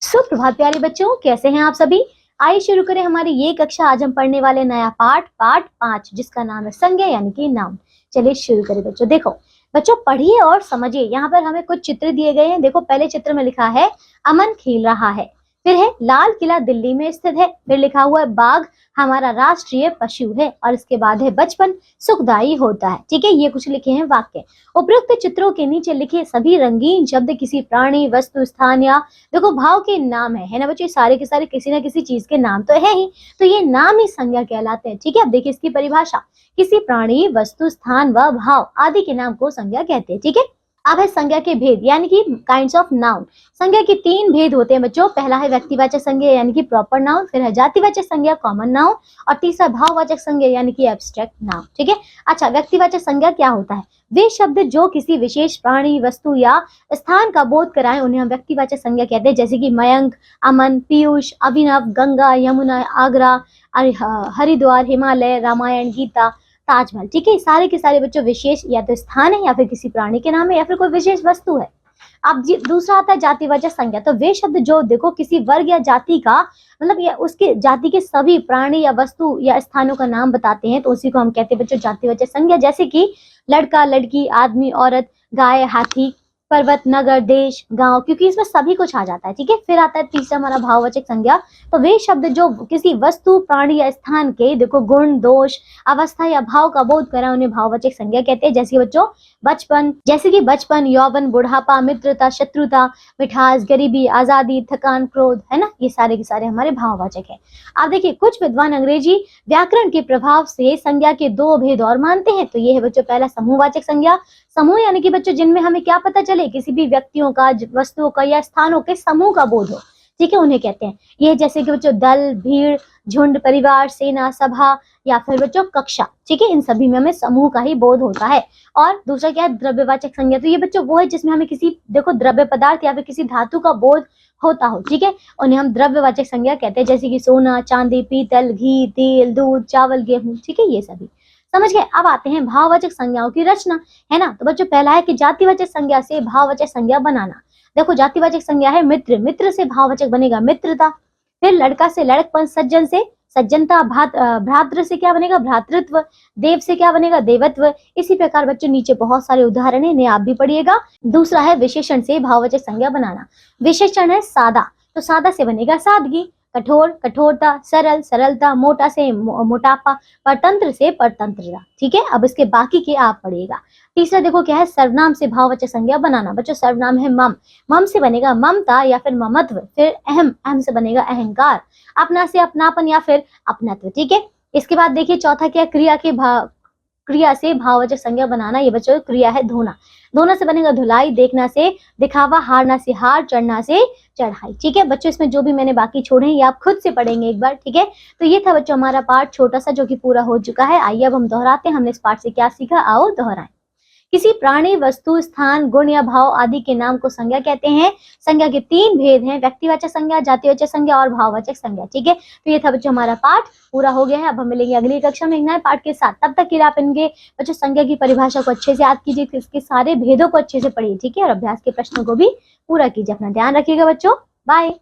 सुप्रभात प्यारे बच्चों, कैसे हैं आप सभी। आइए शुरू करें हमारी ये कक्षा। आज हम पढ़ने वाले नया पाठ 5 जिसका नाम है संज्ञा यानी कि नाउन। चलिए शुरू करें बच्चों। देखो बच्चों, पढ़िए और समझिए। यहाँ पर हमें कुछ चित्र दिए गए हैं। देखो पहले चित्र में लिखा है अमन खेल रहा है, फिर है लाल किला दिल्ली में स्थित है, फिर लिखा हुआ है बाघ हमारा राष्ट्रीय पशु है, और इसके बाद है बचपन सुखदायी होता है। ठीक है, ये कुछ लिखे हैं वाक्य। उपयुक्त चित्रों के नीचे लिखे सभी रंगीन शब्द किसी प्राणी, वस्तु, स्थान या देखो भाव के नाम है ना बच्चों। सारे के सारे किसी ना किसी चीज के नाम तो है ही, तो ये नाम ही संज्ञा कहलाते हैं। ठीक है, अब देखिए इसकी परिभाषा। किसी प्राणी, वस्तु, स्थान व भाव आदि के नाम को संज्ञा कहते हैं। ठीक है, अब है संज्ञा के भेद यानी कि काइंड्स ऑफ नाउन। संज्ञा के 3 भेद होते हैं बच्चों। पहला है व्यक्तिवाचक संज्ञा यानी कि प्रॉपर नाउन, फिर है जातिवाचक संज्ञा कॉमन नाउन, और तीसरा भाववाचक संज्ञा यानी कि एब्स्ट्रैक्ट नाउन। ठीक है, अच्छा व्यक्तिवाचक संज्ञा क्या होता है? वे शब्द जो किसी विशेष प्राणी, वस्तु या स्थान का बोध कराएं उन्हें हम व्यक्तिवाचक संज्ञा कहते हैं। जैसे कि मयंक, अमन, पीयूष, अभिनव, गंगा, यमुना, आगरा, हरिद्वार, हिमालय, रामायण, गीता, ताजमहल। ठीक है, सारे के सारे बच्चों विशेष या तो स्थान है या फिर किसी प्राणी के नाम है या फिर कोई विशेष वस्तु है। अब दूसरा आता है जातिवाचक संज्ञा। तो वे शब्द जो देखो किसी वर्ग या जाति का मतलब या उसके जाति के सभी प्राणी या वस्तु या स्थानों का नाम बताते हैं, तो उसी को हम कहते हैं बच्चों जातिवाचक संज्ञा। जैसे कि लड़का, लड़की, आदमी, औरत, गाय, हाथी, पर्वत, नगर, देश, गांव, क्योंकि इसमें सभी कुछ आ जाता है। ठीक है, फिर आता है तीसरा हमारा भाववाचक संज्ञा। तो वे शब्द जो किसी वस्तु, प्राणी या स्थान के देखो गुण, दोष, अवस्था या भाव का बोध करा उन्हें भाववाचक संज्ञा कहते हैं। जैसे बच्चों बचपन, जैसे कि बचपन, यौवन, बुढ़ापा, मित्रता, शत्रुता, मिठास, गरीबी, आजादी, थकान, क्रोध, है ना, ये सारे के सारे हमारे भाववाचक है। आप देखिए कुछ विद्वान अंग्रेजी व्याकरण के प्रभाव से संज्ञा के 2 भेद और मानते हैं। तो ये है बच्चों पहला समूहवाचक संज्ञा। समूह यानी कि बच्चों जिनमें हमें क्या पता चले, किसी भी व्यक्तियों का, वस्तुओं का या स्थानों के समूह का बोध हो। ठीक है, उन्हें कहते हैं। ये जैसे कि बच्चों दल, भीड़, झुंड, परिवार, सेना, सभा या फिर बच्चों कक्षा। ठीक है, इन सभी में हमें समूह का ही बोध होता है। और दूसरा क्या है? द्रव्यवाचक संज्ञा। तो ये बच्चों वो है जिसमें हमें किसी देखो द्रव्य पदार्थ या फिर किसी धातु का बोध होता हो। ठीक है, उन्हें हम द्रव्यवाचक संज्ञा कहते हैं। जैसे कि सोना, चांदी, पीतल, घी, तेल, दूध, चावल, गेहूं। ठीक है, ये सभी समझ गए। अब आते हैं भाववाचक संज्ञाओं की रचना, है ना। तो बच्चों पहला है कि जातिवाचक संज्ञा से भाववाचक संज्ञा बनाना। देखो जातिवाचक संज्ञा है मित्र, मित्र से भाववाचक बनेगा मित्रता। फिर लड़का से लड़कपन, सज्जन से सज्जनता, भ्रातृ से क्या बनेगा भ्रातृत्व, देव से क्या बनेगा देवत्व। इसी प्रकार बच्चों नीचे बहुत सारे उदाहरण है, इन्हें आप भी पढ़िएगा। दूसरा है विशेषण से भाववाचक संज्ञा बनाना। विशेषण है सादा, तो सादा से बनेगा सादगी, कठोर कठोरता, सरल सरलता, मोटा से मोटापा, परतंत्र से परतंत्रता। ठीक है, अब इसके बाकी के आप पढ़िएगा। तीसरा देखो क्या है? सर्वनाम से भाववाचक संज्ञा बनाना। बच्चों सर्वनाम है मम, मम से बनेगा ममता या फिर ममत्व। फिर अहम, अहम से बनेगा अहंकार। अपना से अपनापन या फिर अपनत्व। ठीक है, इसके बाद देखिए चौथा क्या? क्रिया से भाववाचक संज्ञा बनाना। ये बच्चों क्रिया है धोना, धोना से बनेगा धुलाई, देखना से दिखावा, हारना से हार, चढ़ना से चढ़ाई। ठीक है बच्चों, इसमें जो भी मैंने बाकी छोड़े हैं ये आप खुद से पढ़ेंगे एक बार। ठीक है, तो ये था बच्चों हमारा पाठ छोटा सा जो कि पूरा हो चुका है। आइए अब हम दोहराते हैं, हमने इस पाठ से क्या सीखा, आओ दोहराएं। किसी प्राणी, वस्तु, स्थान, गुण या भाव आदि के नाम को संज्ञा कहते हैं। संज्ञा के 3 भेद हैं, व्यक्तिवाचक संज्ञा, जातिवाचक संज्ञा और भाववाचक संज्ञा। ठीक है, तो ये था बच्चों हमारा पाठ पूरा हो गया है। अब हम मिलेंगे अगली कक्षा में एक नए पाठ के साथ। तब तक के लिए आप इनके बच्चों संज्ञा की परिभाषा को अच्छे से याद कीजिए, इसके सारे भेदों को अच्छे से पढ़िए। ठीक है, और अभ्यास के प्रश्नों को भी पूरा कीजिए। अपना ध्यान रखिएगा बच्चों, बाय।